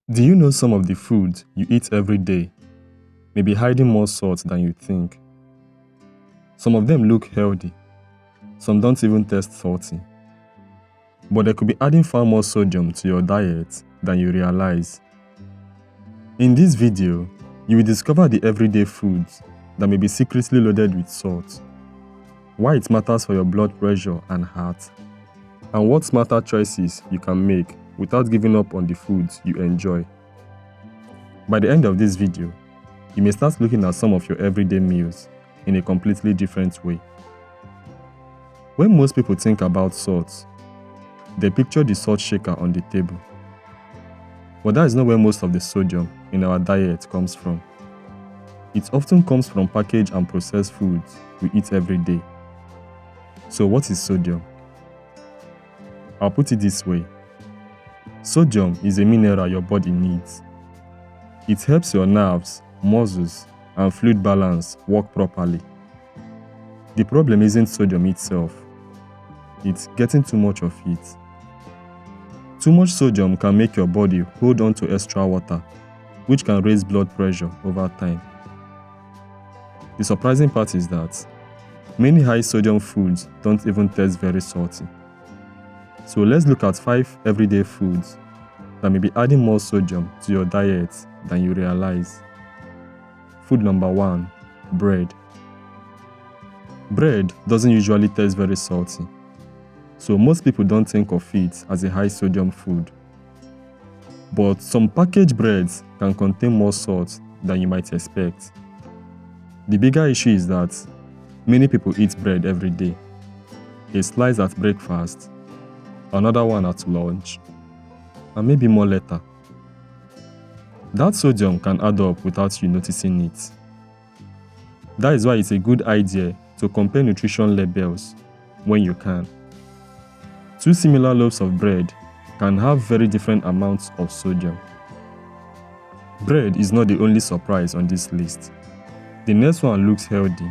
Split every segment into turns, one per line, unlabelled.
Do you know some of the foods you eat every day may be hiding more salt than you think? Some of them look healthy, some don't even taste salty. But they could be adding far more sodium to your diet than you realize. In this video, you will discover the everyday foods that may be secretly loaded with salt, why it matters for your blood pressure and heart, and what smarter choices you can make without giving up on the foods you enjoy. By the end of this video, you may start looking at some of your everyday meals in a completely different way. When most people think about salt, they picture the salt shaker on the table. But that is not where most of the sodium in our diet comes from. It often comes from packaged and processed foods we eat every day. So what is sodium? I'll put it this way. Sodium is a mineral your body needs. It helps your nerves, muscles, and fluid balance work properly. The problem isn't sodium itself. It's getting too much of it. Too much sodium can make your body hold on to extra water, which can raise blood pressure over time. The surprising part is that many high sodium foods don't even taste very salty. So let's look at 5 everyday foods that may be adding more sodium to your diet than you realize. Food number 1, bread. Bread doesn't usually taste very salty, so most people don't think of it as a high sodium food. But some packaged breads can contain more salt than you might expect. The bigger issue is that many people eat bread every day. A slice at breakfast, another one at lunch, and maybe more later. That sodium can add up without you noticing it. That is why it's a good idea to compare nutrition labels when you can. 2 similar loaves of bread can have very different amounts of sodium. Bread is not the only surprise on this list. The next one looks healthy,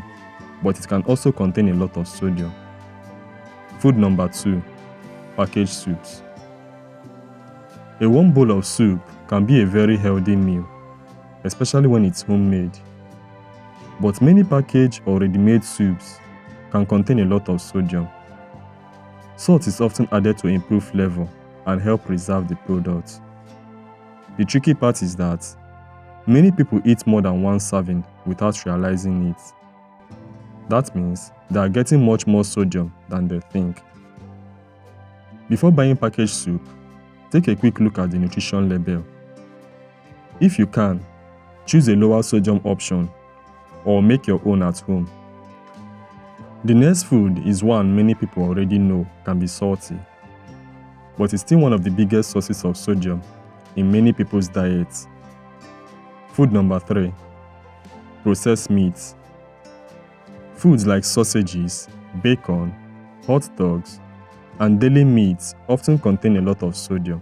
but it can also contain a lot of sodium. Food number 2, packaged soups. A warm bowl of soup can be a very healthy meal, especially when it's homemade. But many packaged or ready-made soups can contain a lot of sodium. Salt is often added to improve flavor and help preserve the product. The tricky part is that many people eat more than one serving without realizing it. That means they are getting much more sodium than they think. Before buying packaged soup, take a quick look at the nutrition label. If you can, choose a lower sodium option or make your own at home. The next food is one many people already know can be salty, but it's still one of the biggest sources of sodium in many people's diets. Food number 3, processed meats. Foods like sausages, bacon, hot dogs, and deli meats often contain a lot of sodium.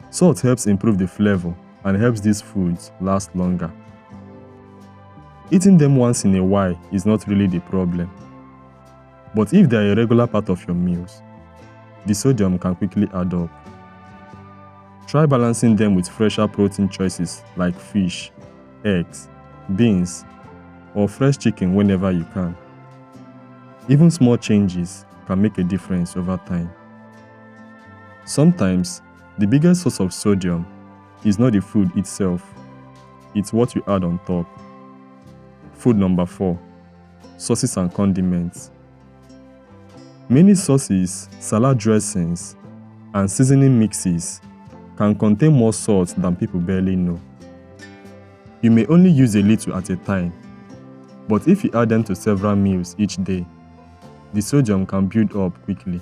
Salt helps improve the flavor and helps these foods last longer. Eating them once in a while is not really the problem. But if they are a regular part of your meals, the sodium can quickly add up. Try balancing them with fresher protein choices like fish, eggs, beans, or fresh chicken whenever you can. Even small changes can make a difference over time. Sometimes, the biggest source of sodium is not the food itself, it's what you add on top. Food number 4, sauces and condiments. Many sauces, salad dressings, and seasoning mixes can contain more salt than people barely know. You may only use a little at a time, but if you add them to several meals each day, the sodium can build up quickly.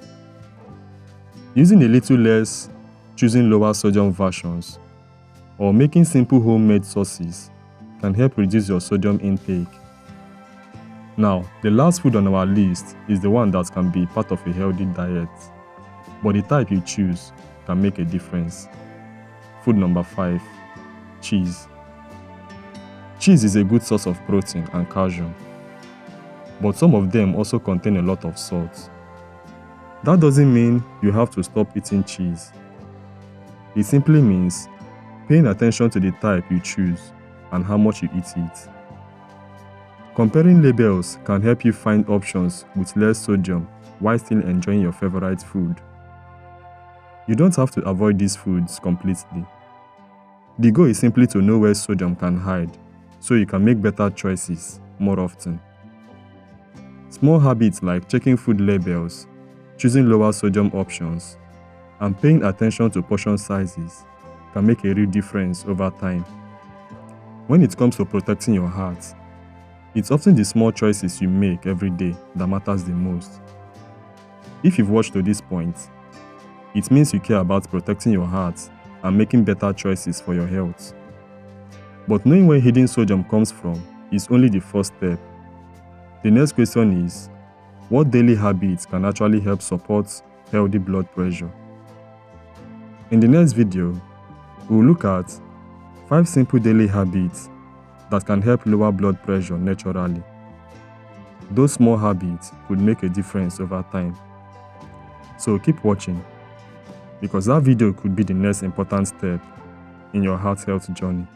Using a little less, choosing lower sodium versions, or making simple homemade sauces can help reduce your sodium intake. Now, the last food on our list is the one that can be part of a healthy diet, but the type you choose can make a difference. Food number 5, cheese. Cheese is a good source of protein and calcium, but some of them also contain a lot of salt. That doesn't mean you have to stop eating cheese. It simply means paying attention to the type you choose and how much you eat it. Comparing labels can help you find options with less sodium while still enjoying your favorite food. You don't have to avoid these foods completely. The goal is simply to know where sodium can hide so you can make better choices more often. Small habits like checking food labels, choosing lower sodium options, and paying attention to portion sizes can make a real difference over time. When it comes to protecting your heart, it's often the small choices you make every day that matters the most. If you've watched to this point, it means you care about protecting your heart and making better choices for your health. But knowing where hidden sodium comes from is only the first step. The next question is, what daily habits can actually help support healthy blood pressure? In the next video, we'll look at 5 simple daily habits that can help lower blood pressure naturally. Those small habits could make a difference over time. So keep watching, because that video could be the next important step in your heart health journey.